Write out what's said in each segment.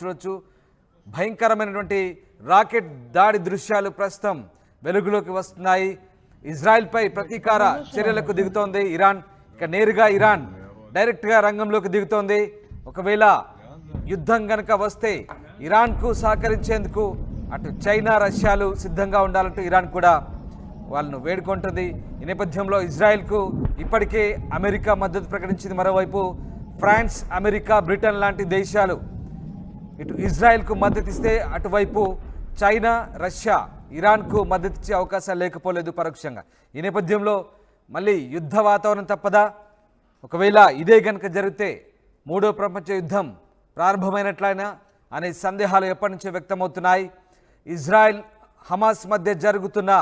చూడొచ్చు భయంకరమైనటువంటి రాకెట్ దాడి దృశ్యాలు ప్రస్తుతం వెలుగులోకి వస్తున్నాయి. ఇజ్రాయెల్పై ప్రతీకార చర్యలకు దిగుతోంది ఇరాన్. ఇక నేరుగా ఇరాన్ డైరెక్ట్గా రంగంలోకి దిగుతోంది. ఒకవేళ యుద్ధం గనక వస్తే ఇరాన్కు సహకరించేందుకు అటు చైనా రష్యాలు సిద్ధంగా ఉండాలంటూ ఇరాన్ కూడా వాళ్ళను వేడుకుంటుంది. ఈ నేపథ్యంలో ఇజ్రాయెల్కు ఇప్పటికే అమెరికా మద్దతు ప్రకటించింది. మరోవైపు ఫ్రాన్స్, అమెరికా, బ్రిటన్ లాంటి దేశాలు ఇటు ఇజ్రాయెల్కు మద్దతు ఇస్తే అటువైపు చైనా, రష్యా ఇరాన్కు మద్దతు ఇచ్చే అవకాశాలు లేకపోలేదు పరోక్షంగా. ఈ నేపథ్యంలో మళ్ళీ యుద్ధ వాతావరణం తప్పదా? ఒకవేళ ఇదే కనుక జరిగితే మూడో ప్రపంచ యుద్ధం ప్రారంభమైనట్లయినా అనే సందేహాలు ఎప్పటి నుంచో వ్యక్తమవుతున్నాయి. ఇజ్రాయెల్, హమాస్ మధ్య జరుగుతున్న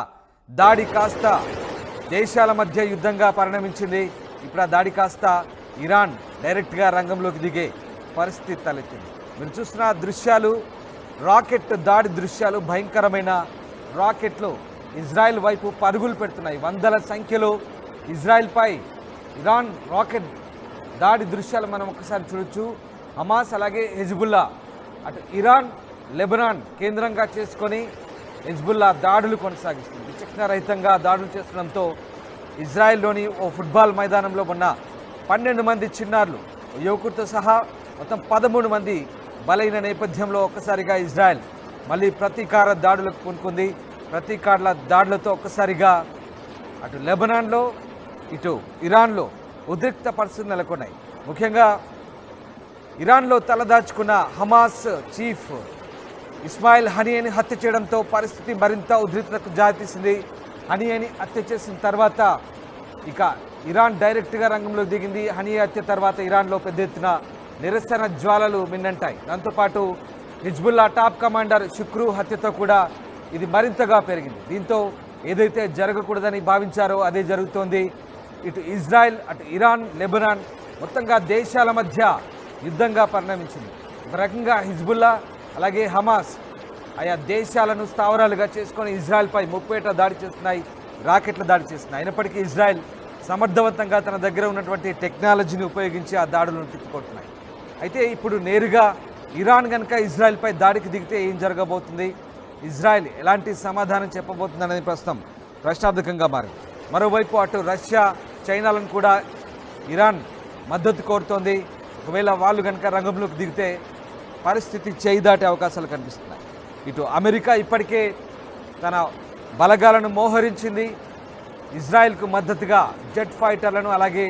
దాడి కాస్త దేశాల మధ్య యుద్ధంగా పరిణమించింది. ఇప్పుడు ఆ దాడి కాస్త ఇరాన్ డైరెక్ట్గా రంగంలోకి దిగే పరిస్థితి తలెత్తింది. మీరు చూస్తున్న దృశ్యాలు రాకెట్ దాడి దృశ్యాలు. భయంకరమైన రాకెట్లు ఇజ్రాయెల్ వైపు పరుగులు పెడుతున్నాయి. వందల సంఖ్యలో ఇజ్రాయెల్పై ఇరాన్ రాకెట్ దాడి దృశ్యాలు మనం ఒకసారి చూడొచ్చు. హమాస్ అలాగే హెజ్బుల్లా, అటు ఇరాన్, లెబనాన్ కేంద్రంగా చేసుకొని హెజ్బుల్లా దాడులు కొనసాగిస్తుంది. విచక్షణారహితంగా దాడులు చేస్తుండడంతో ఇజ్రాయెల్లోని ఓ ఫుట్బాల్ మైదానంలో ఉన్న 12 మంది చిన్నారులు, యువకుడితో సహా మొత్తం 13 మంది బలైన నేపథ్యంలో ఒక్కసారిగా ఇజ్రాయెల్ మళ్ళీ ప్రతీకార దాడులకు పూనుకుంది. ప్రతీకార దాడులతో ఒక్కసారిగా అటు లెబనాన్లో, ఇటు ఇరాన్లో ఉద్రిక్త పరిస్థితులు నెలకొన్నాయి. ముఖ్యంగా ఇరాన్లో తలదాచుకున్న హమాస్ చీఫ్ ఇస్మాయిల్ హనియేని హత్య చేయడంతో పరిస్థితి మరింత ఉద్రిక్తతకు దారితీసింది. హనియేని హత్య చేసిన తర్వాత ఇక ఇరాన్ డైరెక్ట్గా రంగంలో దిగింది. హనియే హత్య తర్వాత ఇరాన్లో పెద్ద ఎత్తున నిరసన జ్వాలలు మిన్నంటాయి. దాంతోపాటు హిజ్బుల్లా టాప్ కమాండర్ షుక్రూ హత్యతో కూడా ఇది మరింతగా పెరిగింది. దీంతో ఏదైతే జరగకూడదని భావించారో అదే జరుగుతోంది. ఇటు ఇజ్రాయెల్, అటు ఇరాన్, లెబనాన్ మొత్తంగా దేశాల మధ్య యుద్ధంగా పరిణమించింది. ఒక రకంగా హిజ్బుల్లా అలాగే హమాస్ ఆయా దేశాలను స్థావరాలుగా చేసుకొని ఇజ్రాయెల్పై ముప్పేట దాడి చేస్తున్నాయి, రాకెట్ల దాడి చేస్తున్నాయి. అయినప్పటికీ ఇజ్రాయెల్ సమర్థవంతంగా తన దగ్గర ఉన్నటువంటి టెక్నాలజీని ఉపయోగించి ఆ దాడులను తిప్పికొడుతున్నాయి. అయితే ఇప్పుడు నేరుగా ఇరాన్ కనుక ఇజ్రాయెల్పై దాడికి దిగితే ఏం జరగబోతుంది, ఇజ్రాయెల్ ఎలాంటి సమాధానం చెప్పబోతుంది అనేది ప్రస్తుతం ప్రశ్నార్థకంగా మారింది. మరోవైపు అటు రష్యా, చైనాలను కూడా ఇరాన్ మద్దతు కోరుతోంది. ఒకవేళ వాళ్ళు కనుక రంగంలోకి దిగితే పరిస్థితి చేయి దాటే అవకాశాలు కనిపిస్తున్నాయి. ఇటు అమెరికా ఇప్పటికే తన బలగాలను మోహరించింది. ఇజ్రాయెల్కు మద్దతుగా జెట్ ఫైటర్లను అలాగే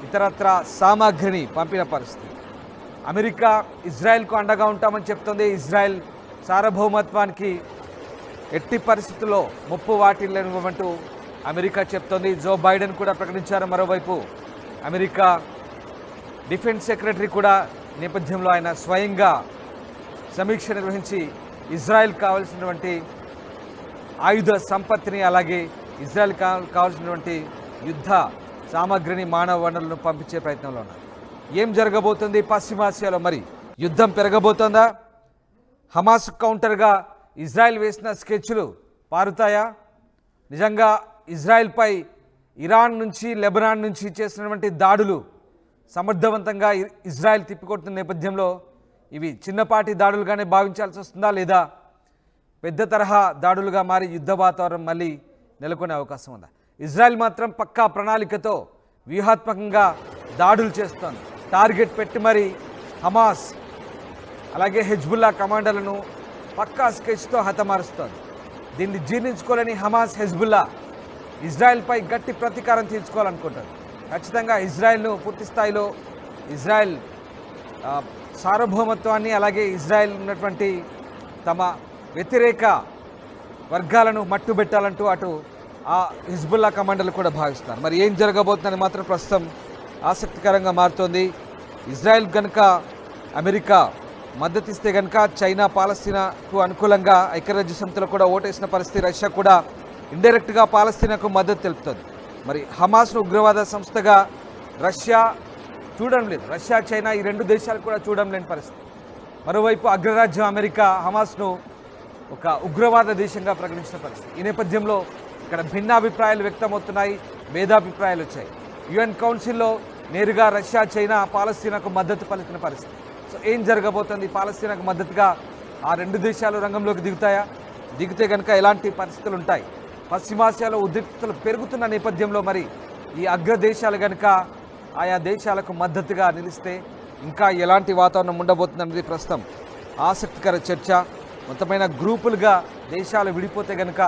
ఇతరత్ర సామాగ్రిని పంపిన పరిస్థితి. అమెరికా ఇజ్రాయెల్కు అండగా ఉంటామని చెప్తోంది. ఇజ్రాయెల్ సార్వభౌమత్వానికి ఎట్టి పరిస్థితుల్లో ముప్పు వాటిల్లనివ్వమంటూ అమెరికా చెప్తోంది. జో బైడెన్ కూడా ప్రకటించారు. మరోవైపు అమెరికా డిఫెన్స్ సెక్రటరీ కూడా నేపథ్యంలో ఆయన స్వయంగా సమీక్ష నిర్వహించి ఇజ్రాయెల్ కావాల్సినటువంటి ఆయుధ సంపత్తిని అలాగే ఇజ్రాయెల్ కావాల్సినటువంటి యుద్ధ సామాగ్రిని, మానవ వనరులను పంపించే ప్రయత్నంలో ఉన్నారు. ఏం జరగబోతుంది పశ్చిమాసియాలో? మరి యుద్ధం పెరగబోతోందా? హమాస్ కౌంటర్గా ఇజ్రాయెల్ వేసిన స్కెచ్లు పారుతాయా? నిజంగా ఇజ్రాయెల్పై ఇరాన్ నుంచి, లెబనాన్ నుంచి చేసినటువంటి దాడులు సమర్థవంతంగా ఇజ్రాయెల్ తిప్పికొడుతున్న నేపథ్యంలో ఇవి చిన్నపాటి దాడులుగానే భావించాల్సి వస్తుందా, లేదా పెద్ద తరహా దాడులుగా మారి యుద్ధ వాతావరణం మళ్ళీ నెలకొనే అవకాశం ఉందా? ఇజ్రాయెల్ మాత్రం పక్కా ప్రణాళికతో వ్యూహాత్మకంగా దాడులు చేస్తోంది. టార్గెట్ పెట్టి మరి హమాస్ అలాగే హెజ్బుల్లా కమాండర్లను పక్కా స్కెచ్తో హతమారుస్తోంది. దీన్ని జీర్ణించుకోలేని హమాస్, హెజ్బుల్లా ఇజ్రాయెల్పై గట్టి ప్రతీకారం తీర్చుకోవాలనుకుంటారు. ఖచ్చితంగా ఇజ్రాయెల్ను పూర్తి స్థాయిలో ఇజ్రాయెల్ సార్వభౌమత్వాన్ని అలాగే ఇజ్రాయెల్ ఉన్నటువంటి తమ వ్యతిరేక వర్గాలను మట్టుబెట్టాలంటూ అటు ఆ హిజ్బుల్లా కమాండర్లు కూడా భావిస్తున్నారు. మరి ఏం జరగబోతుందని మాత్రం ప్రస్తుతం ఆసక్తికరంగా మారుతోంది. ఇజ్రాయెల్ కనుక అమెరికా మద్దతిస్తే కనుక చైనా పాలస్తీనాకు అనుకూలంగా ఐక్యరాజ్య సమితిలో కూడా ఓటేసిన పరిస్థితి. రష్యా కూడా ఇండైరెక్ట్గా పాలస్తీనాకు మద్దతు తెలుపుతుంది. మరి హమాస్ను ఉగ్రవాద సంస్థగా రష్యా చూడడం లేదు. రష్యా, చైనా ఈ రెండు దేశాలు కూడా చూడడం లేని పరిస్థితి. మరోవైపు అగ్రరాజ్యం అమెరికా హమాస్ను ఒక ఉగ్రవాద దేశంగా ప్రకటించిన పరిస్థితి. ఈ నేపథ్యంలో ఇక్కడ భిన్నాభిప్రాయాలు వ్యక్తమవుతున్నాయి, భేదాభిప్రాయాలు వచ్చాయి. యుఎన్ కౌన్సిల్లో నేరుగా రష్యా, చైనా పాలస్తీనాకు మద్దతు పలికిన పరిస్థితి. సో ఏం జరగబోతుంది? పాలస్తీనాకు మద్దతుగా ఆ రెండు దేశాలు రంగంలోకి దిగుతాయా? దిగితే కనుక ఎలాంటి పరిస్థితులు ఉంటాయి? పశ్చిమాసియాలో ఉద్రిక్తతలు పెరుగుతున్న నేపథ్యంలో మరి ఈ అగ్ర దేశాలు కనుక ఆయా దేశాలకు మద్దతుగా నిలిస్తే ఇంకా ఎలాంటి వాతావరణం ఉండబోతుందన్నది ప్రస్తుతం ఆసక్తికర చర్చ. మొత్తమైన గ్రూపులుగా దేశాలు విడిపోతే కనుక